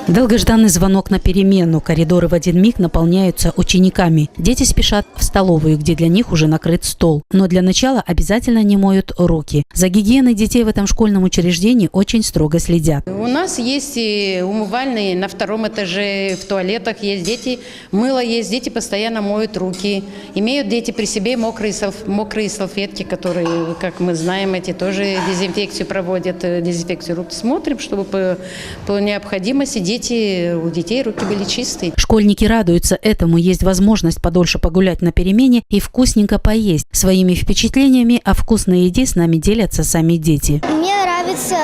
Долгожданный звонок на перемену. Коридоры в один миг наполняются учениками. Дети спешат в столовую, где для них уже накрыт стол. Но для начала обязательно не моют руки. За гигиеной детей в этом школьном учреждении очень строго следят. У нас есть и умывальные на втором этаже, в туалетах есть дети, мыло есть, дети постоянно моют руки. Имеют дети при себе мокрые салфетки, которые, как мы знаем, эти тоже дезинфекцию проводят, дезинфекцию рук. Смотрим, чтобы по необходимости у детей руки были чистые. Школьники радуются этому. Есть возможность подольше погулять на перемене и вкусненько поесть. Своими впечатлениями о вкусной еде с нами делятся сами дети. Мне нравится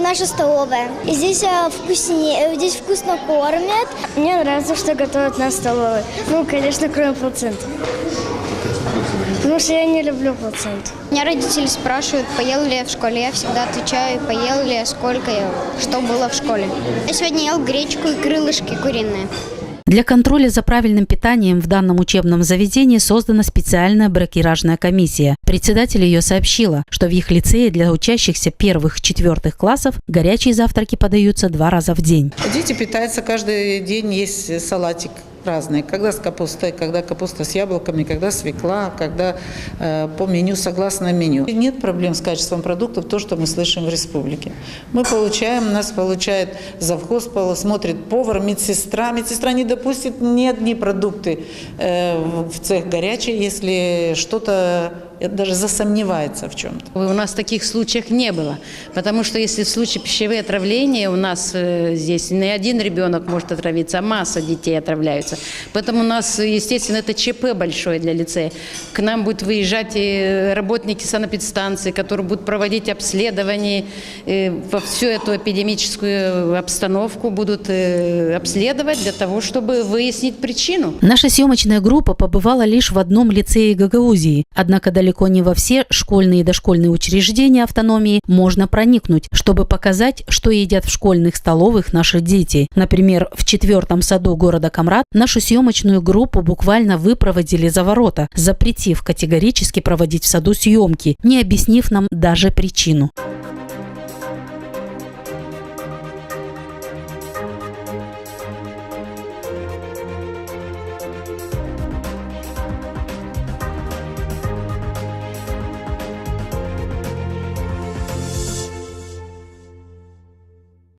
наша столовая. И здесь вкуснее, здесь вкусно кормят. Мне нравится, что готовят на столовой. Ну, конечно, кроме плаценты. Потому что я не люблю плаценту. Меня родители спрашивают, поел ли я в школе. Я всегда отвечаю, поел ли я, сколько я, что было в школе. Я сегодня ел гречку и крылышки куриные. Для контроля за правильным питанием в данном учебном заведении создана специальная бракеражная комиссия. Председатель ее сообщила, что в их лицее для учащихся 1-4 классов горячие завтраки подаются 2 раза в день. Дети питаются каждый день, есть салатик разный. Когда с капустой, когда капуста с яблоками, когда свекла, когда по меню, согласно меню. Нет проблем с качеством продуктов, то, что мы слышим в республике. Мы получаем, нас получает завхоз, смотрит повар, медсестра. Медсестра не допустит ни одни продукты в цех горячий, если что-то даже засомневается в чем-то. У нас таких случаев не было, потому что если в случае пищевые отравления у нас здесь не один ребенок может отравиться, а масса детей отравляются. Поэтому у нас, естественно, это ЧП большое для лицея. К нам будут выезжать работники санэпидстанции, которые будут проводить обследование, во всю эту эпидемическую обстановку будут обследовать для того, чтобы выяснить причину. Наша съемочная группа побывала лишь в одном лицее Гагаузии. Однако далеко не во все школьные и дошкольные учреждения автономии можно проникнуть, чтобы показать, что едят в школьных столовых наши дети. Например, в 4-м саду города Камрат нашу съемочную группу буквально выпроводили за ворота, запретив категорически проводить в саду съемки, не объяснив нам даже причину.